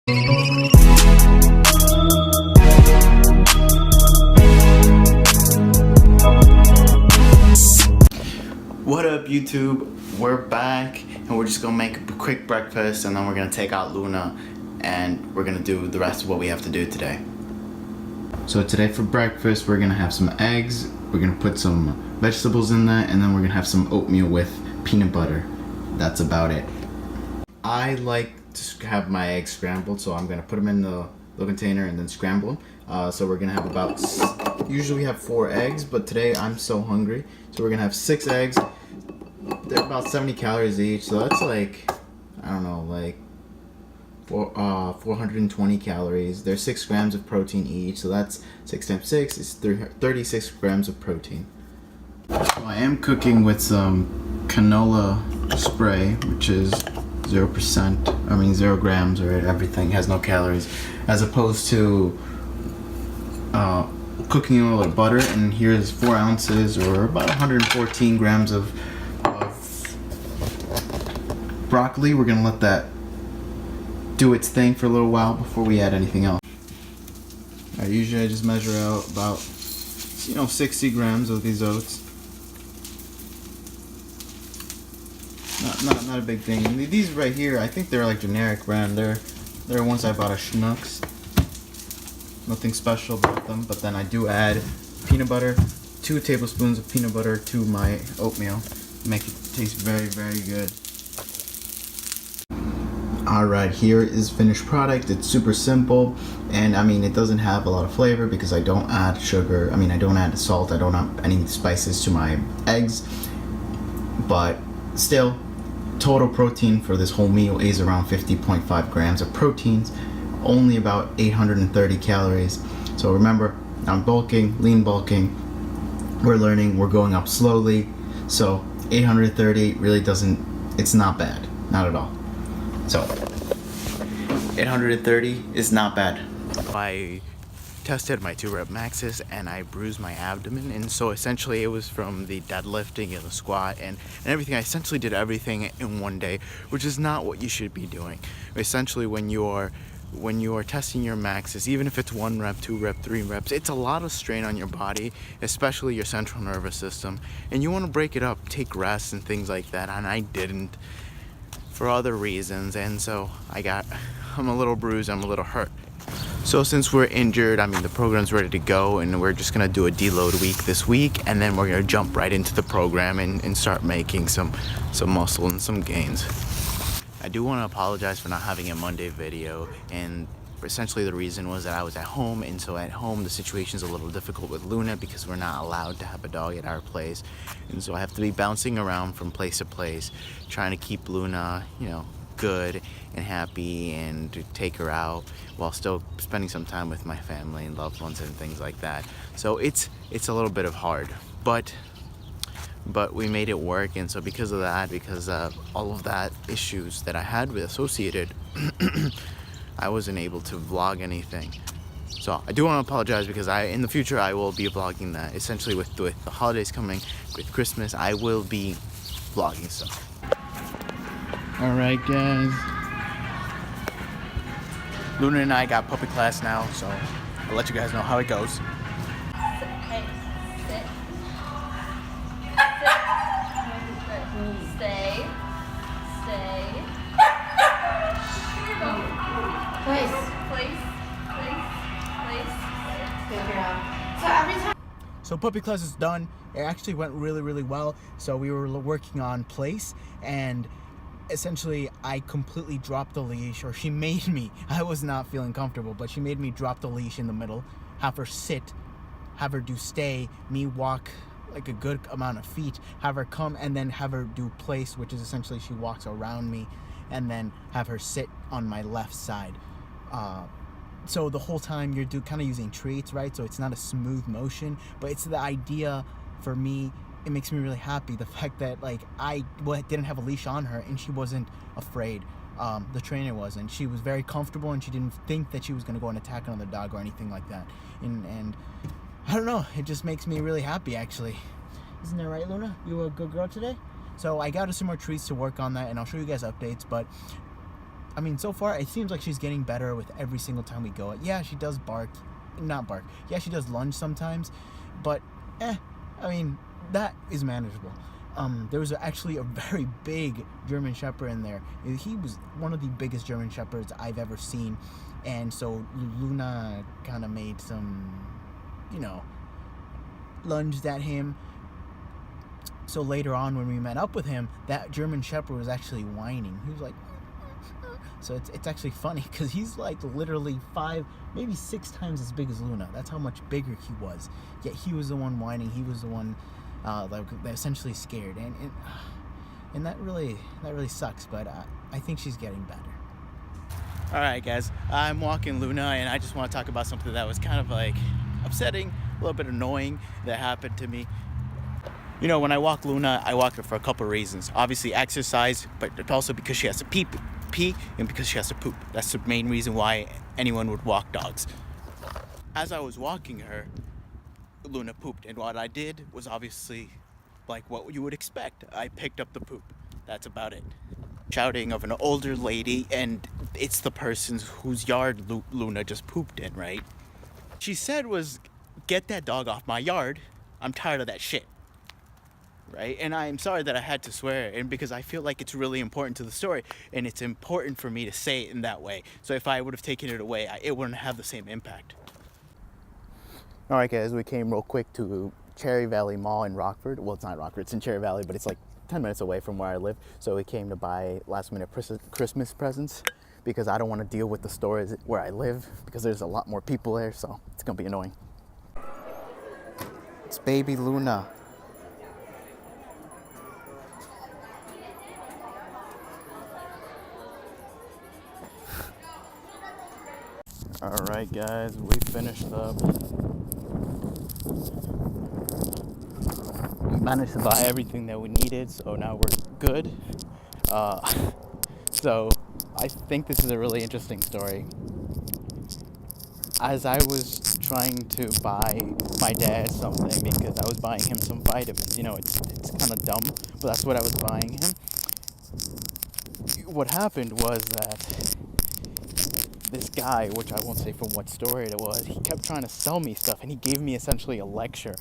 What up, YouTube? We're back and we're just gonna make a quick breakfast and then we're gonna take out Luna and we're gonna do the rest of what we have to do today. So today for breakfast we're gonna have some eggs, we're gonna put some vegetables in that, and then we're gonna have some oatmeal with peanut butter. That's about it. I like to have my eggs scrambled, so I'm gonna put them in the container and then scramble them. So we're gonna have usually we have 4 eggs, but today I'm so hungry, so we're gonna have 6 eggs. They're about 70 calories each, so that's like, I don't know, like 420 calories. There's 6 grams of protein each, so that's 6 times 6 is 36 grams of protein. So I am cooking with some canola spray, which is 0%, 0 grams, or everything has no calories, as opposed to cooking oil or butter. And here's 4 ounces or about 114 grams of broccoli. We're gonna let that do its thing for a little while before we add anything else. Usually I just measure out about 60 grams of these oats. Not a big thing. These right here, I think they're like generic brand. They're ones I bought at Schnucks. Nothing special about them, but then I do add peanut butter, 2 tablespoons of peanut butter to my oatmeal. Make it taste very, very good. Alright, here is finished product. It's super simple, and it doesn't have a lot of flavor because I don't add sugar. I don't add salt. I don't add any spices to my eggs, but still, total protein for this whole meal is around 50.5 grams of proteins, only about 830 calories. So remember, I'm bulking, lean bulking. We're learning, we're going up slowly. So 830 really it's not bad, not at all. So 830 is not bad. I tested my 2-rep maxes and I bruised my abdomen, and so essentially it was from the deadlifting and the squat and everything. I essentially did everything in one day, which is not what you should be doing. Essentially, when you are testing your maxes, even if it's 1 rep, 2 rep, 3 reps, it's a lot of strain on your body, especially your central nervous system, and you want to break it up, take rest and things like that, and I didn't for other reasons, and so I'm a little bruised, I'm a little hurt. So since we're injured, the program's ready to go, and we're just gonna do a deload week this week, and then we're gonna jump right into the program and start making some muscle and some gains. I do want to apologize for not having a Monday video, and essentially the reason was that I was at home, and so at home the situation's a little difficult with Luna because we're not allowed to have a dog at our place, and so I have to be bouncing around from place to place trying to keep Luna, good and happy, and to take her out while still spending some time with my family and loved ones and things like that. So it's a little bit of hard, but we made it work. And so because of that, because of all of that issues that I had with associated, I wasn't able to vlog anything. So I do want to apologize, because in the future I will be vlogging that. Essentially with the holidays coming, with Christmas, I will be vlogging stuff. Alright guys, Luna and I got puppy class now, so I'll let you guys know how it goes. Hey, sit. Stay. Here you go. Place. Good girl. So every time. So puppy class is done. It actually went really, really well. So we were working on place, and essentially I completely dropped the leash, or she made me. I was not feeling comfortable, but she made me drop the leash in the middle, have her sit, have her do stay, me walk like a good amount of feet, have her come, and then have her do place, which is essentially she walks around me, and then have her sit on my left side. So the whole time you're kind of using treats, right? So it's not a smooth motion, but it's the idea for me. It makes me really happy, the fact that I didn't have a leash on her and she wasn't afraid. The trainer wasn't. She was very comfortable, and she didn't think that she was going to go and attack another dog or anything like that. And I don't know, it just makes me really happy, actually. Isn't that right, Luna? You were a good girl today? So I got her some more treats to work on that, and I'll show you guys updates, but I mean, so far it seems like she's getting better with every single time we go. Yeah, she does not bark. Yeah, she does lunge sometimes, but I mean, that is manageable. There was actually a very big German Shepherd in there. He was one of the biggest German Shepherds I've ever seen, and so Luna kind of made some, lunged at him. So later on, when we met up with him, that German Shepherd was actually whining. He was like, so it's actually funny because he's like literally 5, maybe 6 times as big as Luna. That's how much bigger he was. Yet he was the one whining. He was the one that essentially scared, and that really sucks. But I think she's getting better. All right, guys, I'm walking Luna, and I just want to talk about something that was kind of like upsetting, a little bit annoying that happened to me. When I walk Luna, I walk her for a couple of reasons. Obviously, exercise, but also because she has to pee, and because she has to poop. That's the main reason why anyone would walk dogs. As I was walking her, Luna pooped, and what I did was obviously like what you would expect. I picked up the poop. That's about it. Shouting of an older lady, and it's the person whose yard Luna just pooped in, right? She said was, "Get that dog off my yard. I'm tired of that shit." Right? And I'm sorry that I had to swear, and because I feel like it's really important to the story, and it's important for me to say it in that way. So if I would have taken it away, it wouldn't have the same impact. All right, guys, we came real quick to Cherry Valley Mall in Rockford. Well, it's not Rockford, it's in Cherry Valley, but it's like 10 minutes away from where I live. So we came to buy last minute Christmas presents because I don't want to deal with the stores where I live because there's a lot more people there, so it's gonna be annoying. It's baby Luna. All right, guys, we finished up. We managed to buy everything that we needed, so now we're good. So I think this is a really interesting story. As I was trying to buy my dad something because I was buying him some vitamins, it's kind of dumb, but that's what I was buying him. What happened was that this guy, which I won't say from what store it was, he kept trying to sell me stuff, and he gave me essentially a lecture.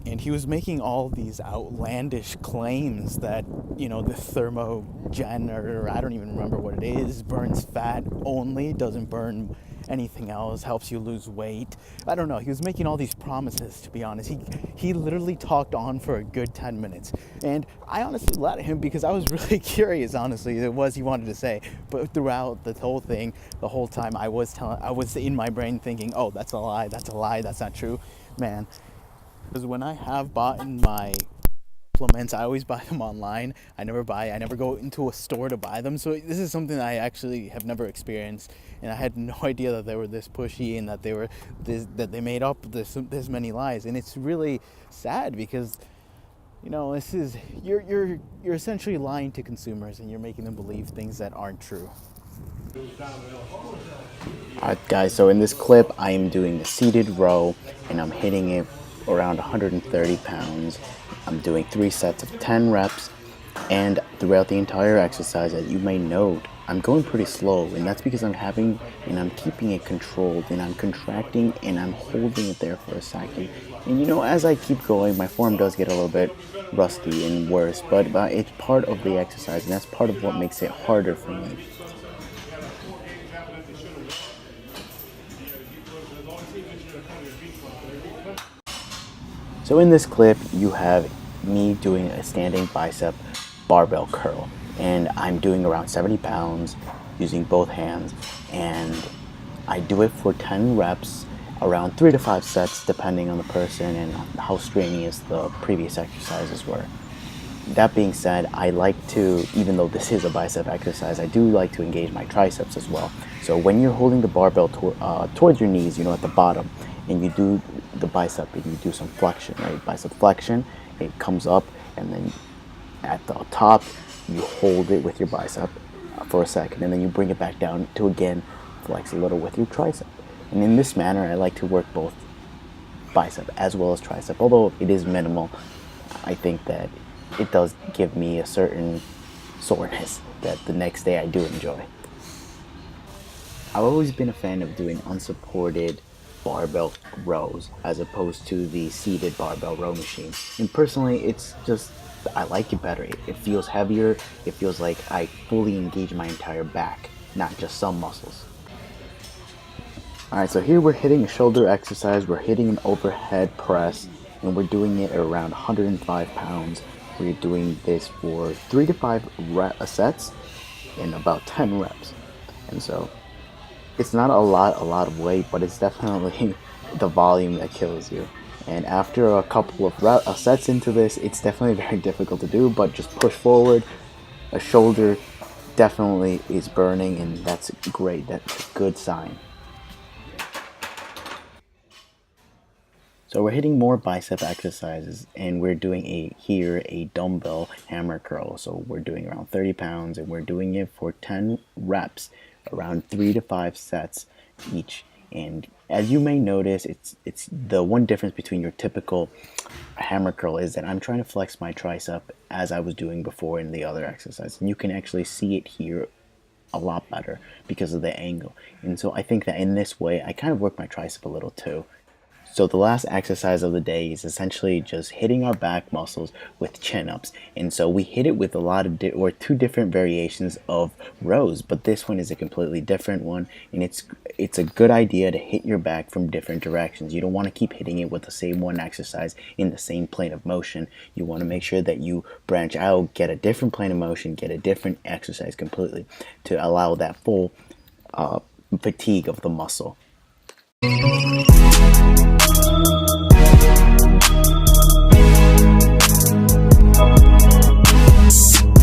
And he was making all these outlandish claims that, the Thermogen, or I don't even remember what it is, burns fat only, doesn't burn anything else, helps you lose weight. I don't know. He was making all these promises, to be honest. He literally talked on for a good 10 minutes. And I honestly let him because I was really curious, honestly, what he wanted to say. But throughout the whole thing, the whole time, I was in my brain thinking, oh, that's a lie, that's not true. Man. Because when I have bought my supplements, I always buy them online. I never go into a store to buy them. So this is something I actually have never experienced, and I had no idea that they were this pushy and that they made up this many lies. And it's really sad because this is you're essentially lying to consumers, and you're making them believe things that aren't true. Alright, guys, so in this clip I am doing the seated row, and I'm hitting it around 130 pounds. I'm doing 3 sets of 10 reps, and throughout the entire exercise, as you may note, I'm going pretty slow, and that's because I'm keeping it controlled, and I'm contracting, and I'm holding it there for a second. And as I keep going, my form does get a little bit rusty and worse, but it's part of the exercise, and that's part of what makes it harder for me. So in this clip, you have me doing a standing bicep barbell curl, and I'm doing around 70 pounds using both hands, and I do it for 10 reps, around 3 to 5 sets depending on the person and how strenuous the previous exercises were. That being said, I like to, even though this is a bicep exercise, I do like to engage my triceps as well. So when you're holding the barbell towards your knees, at the bottom, and you do the bicep and you do some flexion, right? Bicep flexion, it comes up, and then at the top, you hold it with your bicep for a second, and then you bring it back down to again flex a little with your tricep. And in this manner, I like to work both bicep as well as tricep. Although it is minimal, I think that it does give me a certain soreness that the next day I do enjoy. I've always been a fan of doing unsupported barbell rows as opposed to the seated barbell row machine. And personally, it's just, I like it better. It feels heavier. It feels like I fully engage my entire back, not just some muscles. Alright, so here we're hitting a shoulder exercise, we're hitting an overhead press, and we're doing it at around 105 pounds. We're doing this for 3 to 5 sets in about 10 reps. And so it's not a lot of weight, but it's definitely the volume that kills you. And after a couple of sets into this, it's definitely very difficult to do, but just push forward. A shoulder definitely is burning, and that's great. That's a good sign. So we're hitting more bicep exercises, and we're doing a dumbbell hammer curl. So we're doing around 30 pounds, and we're doing it for 10 reps, around 3 to 5 sets each. And as you may notice, it's the one difference between your typical hammer curl is that I'm trying to flex my tricep as I was doing before in the other exercise, and you can actually see it here a lot better because of the angle. And so I think that in this way I kind of work my tricep a little too. So the last exercise of the day is essentially just hitting our back muscles with chin-ups. And so we hit it with a lot of or 2 different variations of rows, but this one is a completely different one, and it's a good idea to hit your back from different directions. You don't want to keep hitting it with the same one exercise in the same plane of motion. You want to make sure that you branch out, get a different plane of motion, get a different exercise completely to allow that full fatigue of the muscle.